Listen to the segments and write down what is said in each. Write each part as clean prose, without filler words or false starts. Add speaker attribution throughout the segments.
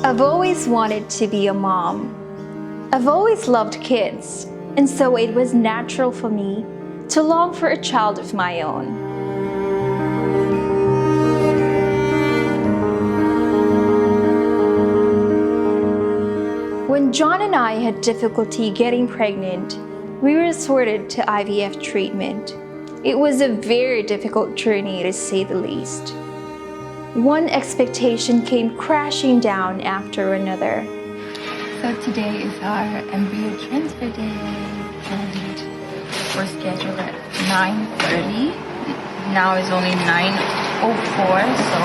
Speaker 1: I've always wanted to be a mom. I've always loved kids, and so it was natural for me to long for a child of my own. When John and I had difficulty getting pregnant, we resorted to IVF treatment. It was a very difficult journey, to say the least. One expectation came crashing down after another.
Speaker 2: So today is our embryo transfer day, and we're scheduled at 9:30. Now is only 9:04, so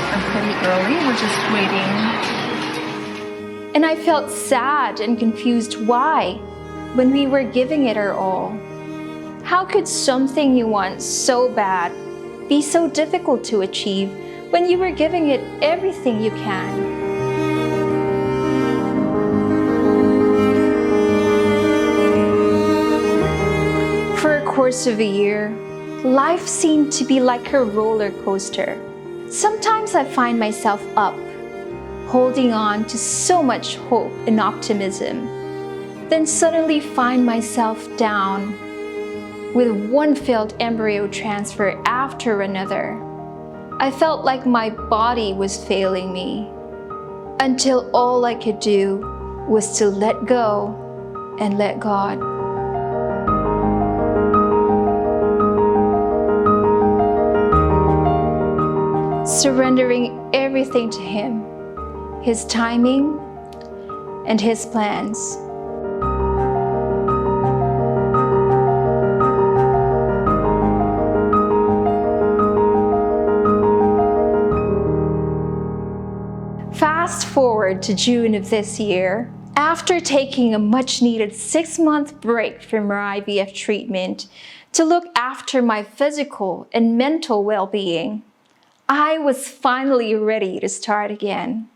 Speaker 2: we're pretty early. We're just waiting.
Speaker 1: And I felt sad and confused why, when we were giving it our all. How could something you want so bad be so difficult to achieve when you were giving it everything you can? For a course of a year, life seemed to be like a roller coaster. Sometimes I find myself up, holding on to so much hope and optimism, then suddenly find myself down with one failed embryo transfer after another. I felt like my body was failing me, until all I could do was to let go and let God. Surrendering everything to Him, His timing, and His plans. Fast forward to June of this year. After taking a much-needed 6-month break from our IVF treatment to look after my physical and mental well-being, I was finally ready to start again.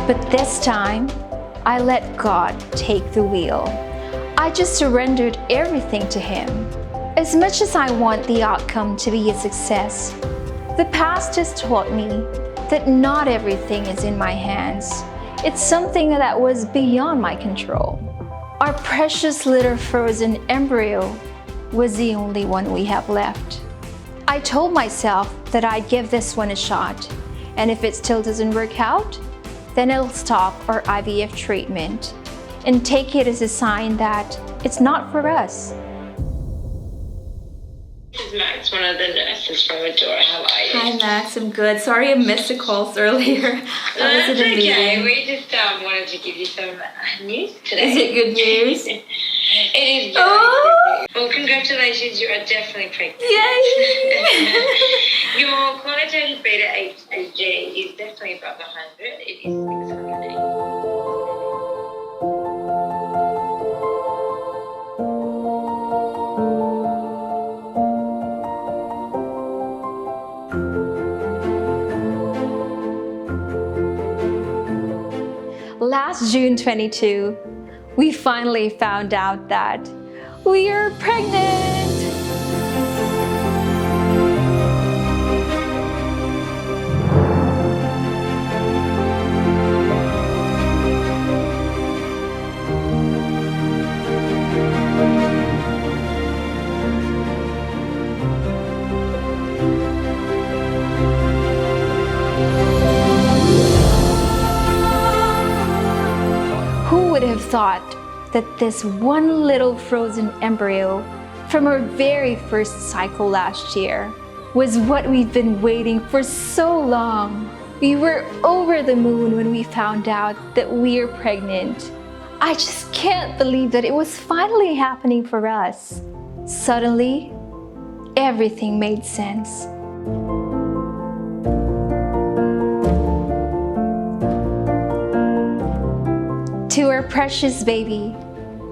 Speaker 1: But this time, I let God take the wheel. I just surrendered everything to Him. As much as I want the outcome to be a success, the past has taught me that not everything is in my hands. It's something that was beyond my control. Our precious little frozen embryo was the only one we have left. I told myself that I'd give this one a shot, and if it still doesn't work out, then I'll stop our IVF treatment and take it as a sign that it's not for us.
Speaker 3: This is Max, one of the nurses from Adora. How are you?
Speaker 2: Hi Max, I'm good. Sorry I missed the calls earlier. I was in a meeting.
Speaker 3: We just wanted to give you some news today.
Speaker 2: Is it good news?
Speaker 3: It is very good news. Well, congratulations, you are definitely pregnant.
Speaker 2: Yay!
Speaker 3: Your quantitative beta HCG is definitely above 100. It is 680.
Speaker 1: Last June 22, we finally found out that we are pregnant. Who would have thought that this one little frozen embryo from our very first cycle last year was what we've been waiting for so long? We were over the moon when we found out that we are pregnant. I just can't believe that it was finally happening for us. Suddenly, everything made sense. To our precious baby,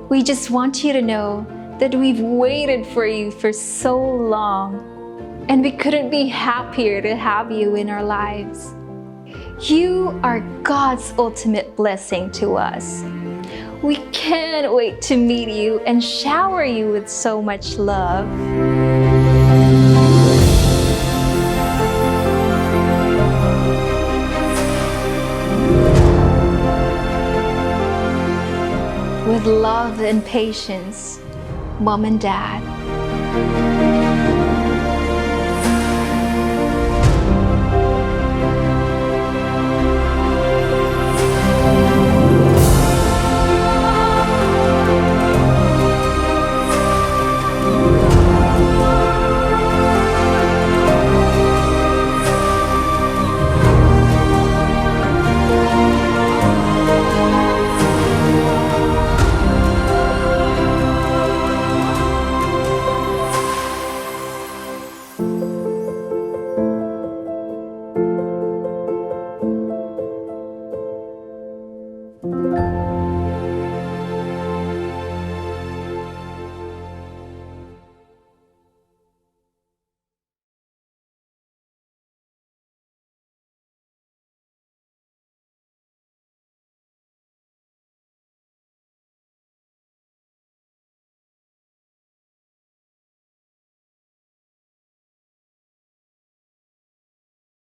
Speaker 1: we just want you to know that we've waited for you for so long, and we couldn't be happier to have you in our lives. You are God's ultimate blessing to us. We can't wait to meet you and shower you with so much love. With love and patience, Mom and Dad.